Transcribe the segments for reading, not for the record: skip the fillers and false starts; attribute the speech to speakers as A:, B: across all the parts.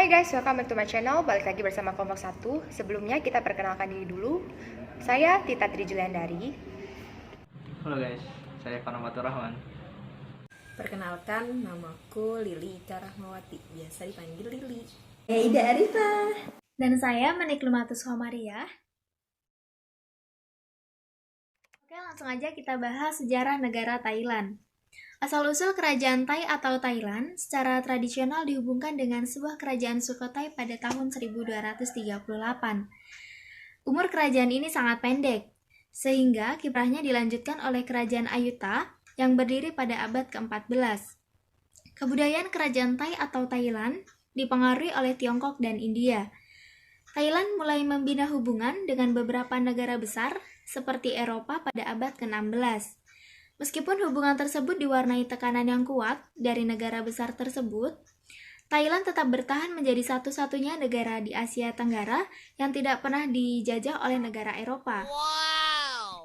A: Hai guys, welcome back to my channel. Balik lagi bersama Kelompok 1. Sebelumnya kita perkenalkan diri dulu. Saya Tita Trijuliandari.
B: Halo guys, saya Farmatur Rahman.
C: Perkenalkan, namaku Lili Ika Rahmawati, biasa dipanggil Lili. Ida Arifa.
D: Dan saya Meniklumatus Homaria. Oke, langsung aja kita bahas sejarah negara Thailand. Asal-usul kerajaan Thai atau Thailand secara tradisional dihubungkan dengan sebuah kerajaan Sukhothai pada tahun 1238. Umur kerajaan ini sangat pendek, sehingga kiprahnya dilanjutkan oleh kerajaan Ayutthaya yang berdiri pada abad ke-14. Kebudayaan kerajaan Thai atau Thailand dipengaruhi oleh Tiongkok dan India. Thailand mulai membina hubungan dengan beberapa negara besar seperti Eropa pada abad ke-16. Meskipun hubungan tersebut diwarnai tekanan yang kuat dari negara besar tersebut, Thailand tetap bertahan menjadi satu-satunya negara di Asia Tenggara yang tidak pernah dijajah oleh negara Eropa.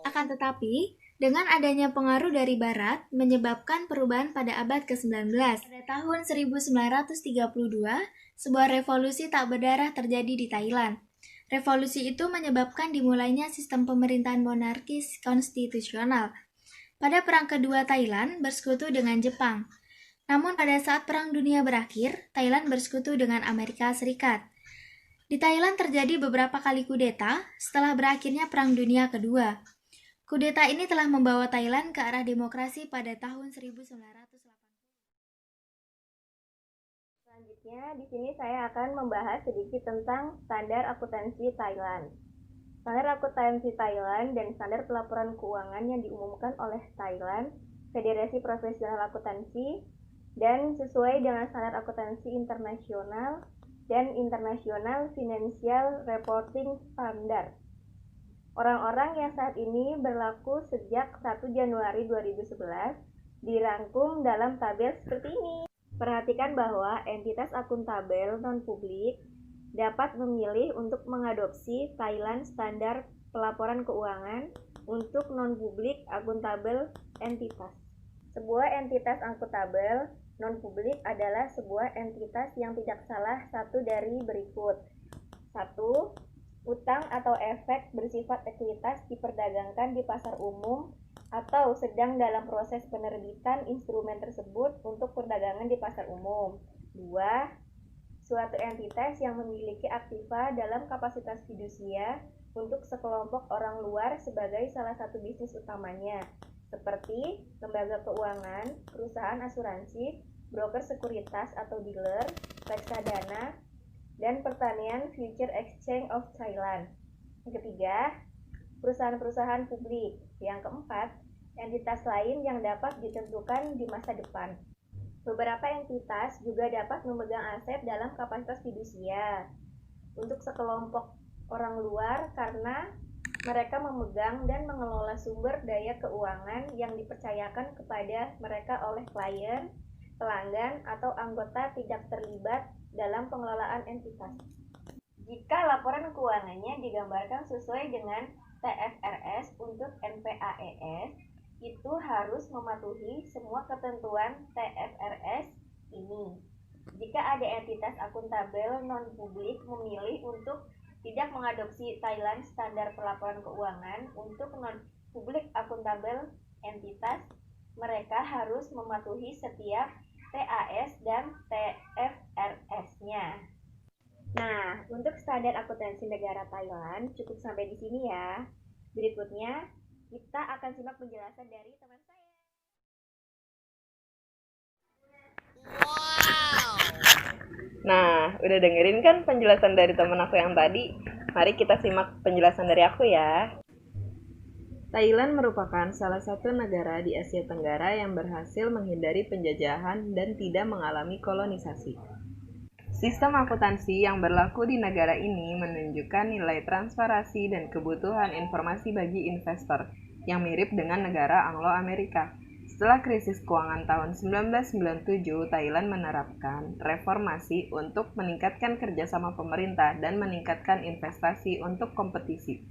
D: Akan tetapi, dengan adanya pengaruh dari Barat menyebabkan perubahan pada abad ke-19. Pada tahun 1932, sebuah revolusi tak berdarah terjadi di Thailand. Revolusi itu menyebabkan dimulainya sistem pemerintahan monarkis konstitusional. Pada Perang Kedua, Thailand bersekutu dengan Jepang. Namun pada saat Perang Dunia berakhir, Thailand bersekutu dengan Amerika Serikat. Di Thailand terjadi beberapa kali kudeta setelah berakhirnya Perang Dunia Kedua. Kudeta ini telah membawa Thailand ke arah demokrasi pada tahun 1980.
E: Selanjutnya, di sini saya akan membahas sedikit tentang standar akuntansi Thailand. Standar akuntansi Thailand dan standar pelaporan keuangan yang diumumkan oleh Thailand, Federasi Profesional Akuntansi, dan sesuai dengan standar akuntansi internasional dan International Financial Reporting Standard. Orang-orang yang saat ini berlaku sejak 1 Januari 2011 dirangkum dalam tabel seperti ini. Perhatikan bahwa entitas akuntabel non-publik dapat memilih untuk mengadopsi Thailand Standar Pelaporan Keuangan untuk non-publik akuntabel entitas. Sebuah entitas akuntabel non-publik adalah sebuah entitas yang tidak salah satu dari berikut. 1. Utang atau efek bersifat ekuitas diperdagangkan di pasar umum atau sedang dalam proses penerbitan instrumen tersebut untuk perdagangan di pasar umum. 2. Suatu entitas yang memiliki aktiva dalam kapasitas fidusia untuk sekelompok orang luar sebagai salah satu bisnis utamanya, seperti lembaga keuangan, perusahaan asuransi, broker sekuritas atau dealer, reksadana, dan pertanian Future Exchange of Thailand. Yang ketiga, perusahaan-perusahaan publik. Yang keempat, entitas lain yang dapat ditentukan di masa depan. Beberapa entitas juga dapat memegang aset dalam kapasitas fidusia untuk sekelompok orang luar karena mereka memegang dan mengelola sumber daya keuangan yang dipercayakan kepada mereka oleh klien, pelanggan, atau anggota tidak terlibat dalam pengelolaan entitas. Jika laporan keuangannya digambarkan sesuai dengan TFRS untuk NPAES, itu harus mematuhi semua ketentuan TFRS ini. Jika ada entitas akuntabel non-publik memilih untuk tidak mengadopsi Thailand Standar Pelaporan Keuangan untuk non-publik akuntabel entitas, mereka harus mematuhi setiap TAS dan TFRS-nya. Nah, untuk standar akuntansi negara Thailand cukup sampai di sini ya. Berikutnya, kita akan simak penjelasan dari teman saya.
C: Nah, udah dengerin kan penjelasan dari teman aku yang tadi? Mari kita simak penjelasan dari aku ya. Thailand merupakan salah satu negara di Asia Tenggara yang berhasil menghindari penjajahan dan tidak mengalami kolonisasi. Sistem akuntansi yang berlaku di negara ini menunjukkan nilai transparansi dan kebutuhan informasi bagi investor yang mirip dengan negara Anglo-Amerika. Setelah krisis keuangan tahun 1997, Thailand menerapkan reformasi untuk meningkatkan kerjasama pemerintah dan meningkatkan investasi untuk kompetisi.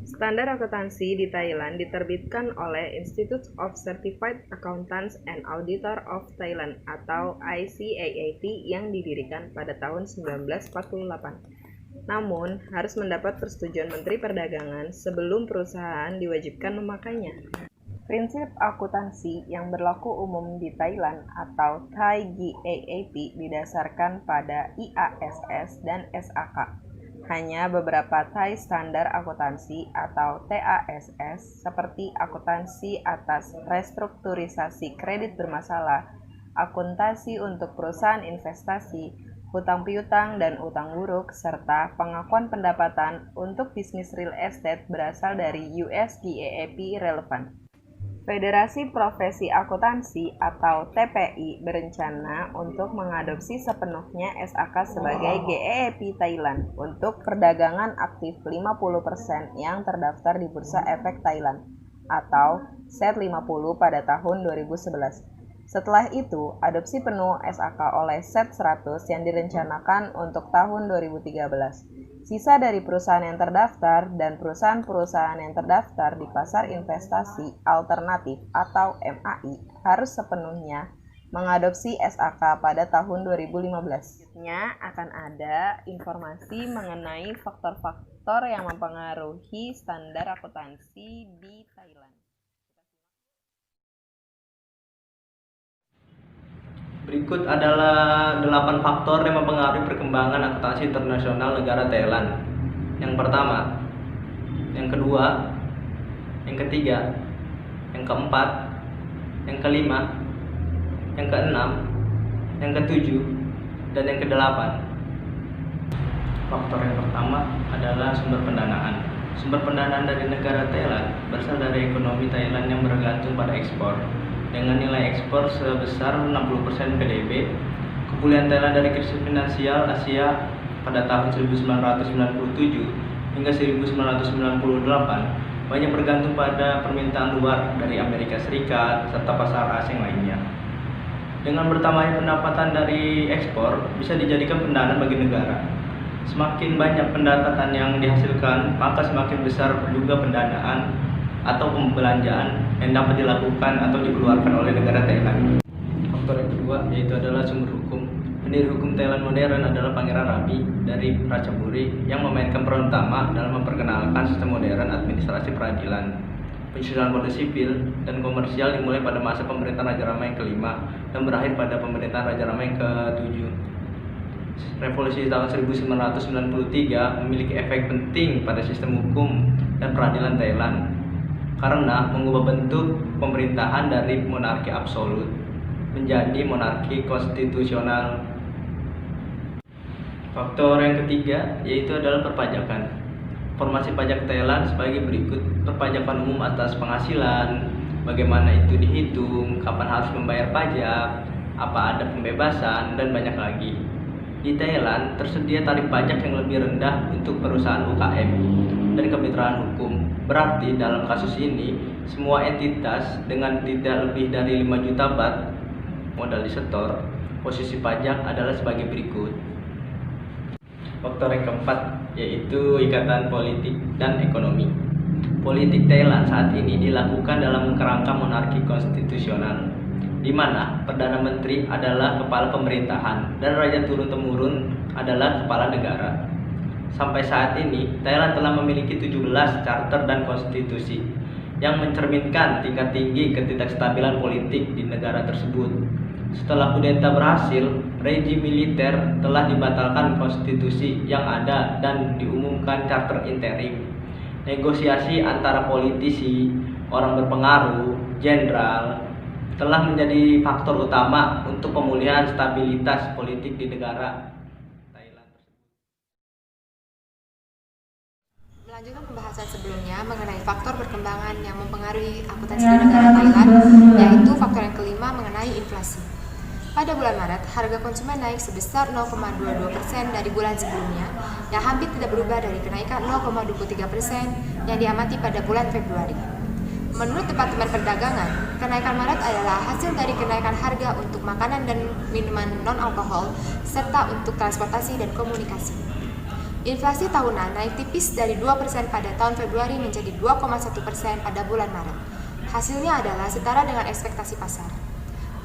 C: Standar akuntansi di Thailand diterbitkan oleh Institute of Certified Accountants and Auditor of Thailand atau ICAAT yang didirikan pada tahun 1948. Namun, harus mendapat persetujuan Menteri Perdagangan sebelum perusahaan diwajibkan memakainya. Prinsip akuntansi yang berlaku umum di Thailand atau Thai GAAP didasarkan pada IASS dan SAK. Hanya beberapa Thai standar akuntansi atau TASS seperti akuntansi atas restrukturisasi kredit bermasalah, akuntansi untuk perusahaan investasi, hutang piutang dan utang buruk, serta pengakuan pendapatan untuk bisnis real estate berasal dari US GAAP relevan. Federasi Profesi Akuntansi atau TPI berencana untuk mengadopsi sepenuhnya SAK sebagai GAAP Thailand untuk perdagangan aktif 50% yang terdaftar di Bursa Efek Thailand atau SET50 pada tahun 2011. Setelah itu, adopsi penuh SAK oleh SET100 yang direncanakan untuk tahun 2013. Sisa dari perusahaan yang terdaftar dan perusahaan-perusahaan yang terdaftar di pasar investasi alternatif atau MAI harus sepenuhnya mengadopsi SAK pada tahun 2015. Selanjutnya akan ada informasi mengenai faktor-faktor yang mempengaruhi standar akuntansi di Thailand.
B: Berikut adalah 8 faktor yang mempengaruhi perkembangan akuntansi internasional negara Thailand. Yang pertama, yang kedua, yang ketiga, yang keempat, yang kelima, yang keenam, yang ketujuh, dan yang kedelapan. Faktor yang pertama adalah sumber pendanaan. Sumber pendanaan dari negara Thailand berasal dari ekonomi Thailand yang bergantung pada ekspor. Dengan nilai ekspor sebesar 60% PDB, kepulihan Thailand dari krisis finansial Asia pada tahun 1997 hingga 1998 banyak bergantung pada permintaan luar dari Amerika Serikat serta pasar asing lainnya. Dengan bertambahnya pendapatan dari ekspor bisa dijadikan pendanaan bagi negara. Semakin banyak pendapatan yang dihasilkan, maka semakin besar juga pendanaan atau pembelanjaan yang dapat dilakukan atau dikeluarkan oleh negara Thailand. Faktor yang kedua yaitu adalah sumber hukum. Pendiri hukum Thailand modern adalah Pangeran Rabi dari Ratchaburi yang memainkan peran utama dalam memperkenalkan sistem modern administrasi peradilan. Penyusunan kode sipil dan komersial dimulai pada masa pemerintahan Raja Rama yang kelima dan berakhir pada pemerintahan Raja Rama yang ketujuh. Revolusi tahun 1993 memiliki efek penting pada sistem hukum dan peradilan Thailand karena mengubah bentuk pemerintahan dari monarki absolut menjadi monarki konstitusional. Faktor yang ketiga yaitu adalah perpajakan. Formasi pajak Thailand sebagai berikut: perpajakan umum atas penghasilan, bagaimana itu dihitung, kapan harus membayar pajak, apa ada pembebasan, dan banyak lagi. Di Thailand tersedia tarif pajak yang lebih rendah untuk perusahaan UKM dan kemitraan hukum. Berarti dalam kasus ini, semua entitas dengan tidak lebih dari 5 juta baht modal disetor, posisi pajak adalah sebagai berikut. Faktor yang keempat yaitu ikatan politik dan ekonomi. Politik Thailand saat ini dilakukan dalam kerangka monarki konstitusional, di mana Perdana Menteri adalah kepala pemerintahan dan Raja turun-temurun adalah kepala negara. Sampai saat ini, Thailand telah memiliki 17 charter dan konstitusi yang mencerminkan tingkat tinggi ketidakstabilan politik di negara tersebut. Setelah kudeta berhasil, rejim militer telah dibatalkan konstitusi yang ada dan diumumkan charter interim. Negosiasi antara politisi, orang berpengaruh, jenderal, telah menjadi faktor utama untuk pemulihan stabilitas politik di negara.
A: Melanjutkan pembahasan sebelumnya mengenai faktor perkembangan yang mempengaruhi akuntansi di negara Thailand, yaitu faktor yang kelima mengenai inflasi. Pada bulan Maret, harga konsumen naik sebesar 0,22% dari bulan sebelumnya, yang hampir tidak berubah dari kenaikan 0,23% yang diamati pada bulan Februari. Menurut Departemen Perdagangan, kenaikan Maret adalah hasil dari kenaikan harga untuk makanan dan minuman non-alkohol, serta untuk transportasi dan komunikasi. Inflasi tahunan naik tipis dari 2% pada tahun Februari menjadi 2,1% pada bulan Maret. Hasilnya adalah setara dengan ekspektasi pasar.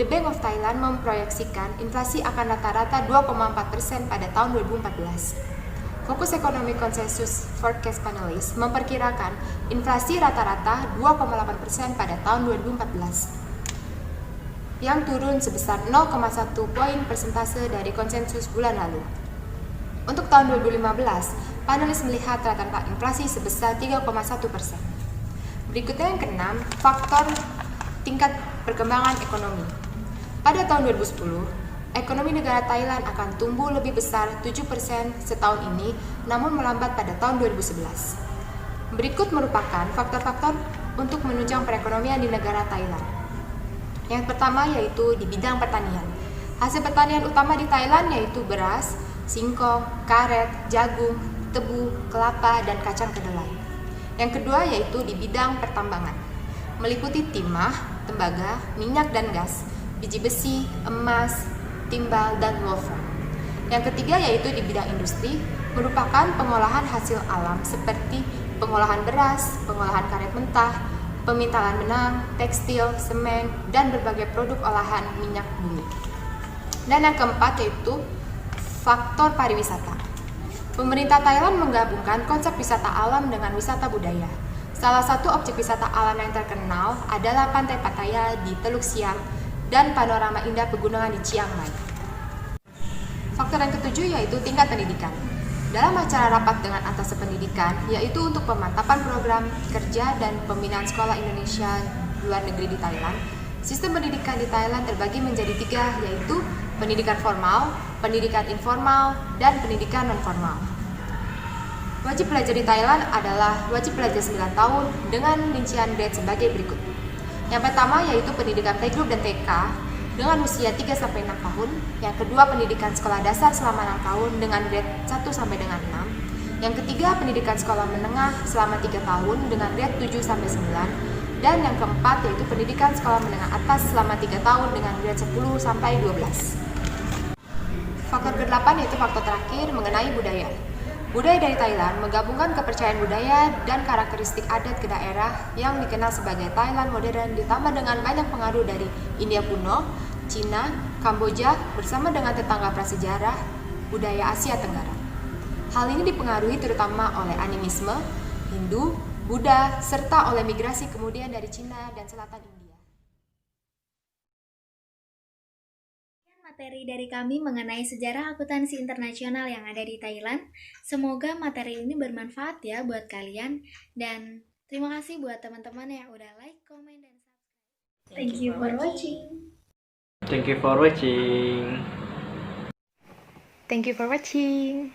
A: The Bank of Thailand memproyeksikan inflasi akan rata-rata 2,4% pada tahun 2014. Fokus Ekonomi Konsensus Forecast Panelist memperkirakan inflasi rata-rata 2,8% pada tahun 2014, yang turun sebesar 0,1 poin persentase dari konsensus bulan lalu. Untuk tahun 2015, panelis melihat rata-rata inflasi sebesar 3,1%. Berikutnya yang keenam, faktor tingkat perkembangan ekonomi. Pada tahun 2010, ekonomi negara Thailand akan tumbuh lebih besar 7% setahun ini, namun melambat pada tahun 2011. Berikut merupakan faktor-faktor untuk menunjang perekonomian di negara Thailand. Yang pertama yaitu di bidang pertanian. Hasil pertanian utama di Thailand yaitu beras, singkong, karet, jagung, tebu, kelapa, dan kacang kedelai. Yang kedua yaitu di bidang pertambangan, meliputi timah, tembaga, minyak dan gas, biji besi, emas, timbal, dan wolfram. Yang ketiga yaitu di bidang industri, merupakan pengolahan hasil alam seperti pengolahan beras, pengolahan karet mentah, pemintalan benang, tekstil, semen, dan berbagai produk olahan minyak bumi. Dan yang keempat yaitu faktor pariwisata. Pemerintah Thailand menggabungkan konsep wisata alam dengan wisata budaya. Salah satu objek wisata alam yang terkenal adalah Pantai Pattaya di Teluk Siam dan panorama indah pegunungan di Chiang Mai. Faktor yang ketujuh yaitu tingkat pendidikan. Dalam acara rapat dengan atas pendidikan, yaitu untuk pemantapan program kerja dan pembinaan sekolah Indonesia luar negeri di Thailand, sistem pendidikan di Thailand terbagi menjadi 3, yaitu pendidikan formal, pendidikan informal, dan pendidikan non-formal. Wajib belajar di Thailand adalah wajib belajar 9 tahun dengan rincian grade sebagai berikut. Yang pertama yaitu pendidikan playgroup dan TK dengan usia 3-6 tahun. Yang kedua pendidikan sekolah dasar selama 6 tahun dengan grade 1 sampai dengan 6. Yang ketiga pendidikan sekolah menengah selama 3 tahun dengan grade 7 sampai 9. Dan yang keempat yaitu pendidikan sekolah menengah atas selama 3 tahun dengan grade 10 sampai 12. Faktor ke-8 yaitu faktor terakhir mengenai budaya. Budaya dari Thailand menggabungkan kepercayaan budaya dan karakteristik adat ke daerah yang dikenal sebagai Thailand modern ditambah dengan banyak pengaruh dari India kuno, Cina, Kamboja bersama dengan tetangga prasejarah budaya Asia Tenggara. Hal ini dipengaruhi terutama oleh animisme, Hindu, Buddha, serta oleh migrasi kemudian dari Cina dan selatan India.
D: Materi dari kami mengenai sejarah akuntansi internasional yang ada di Thailand. Semoga materi ini bermanfaat ya buat kalian, dan terima kasih buat teman-teman yang udah like, comment, dan subscribe.
C: Thank you for watching.
B: Thank you for watching.
A: Thank you for watching.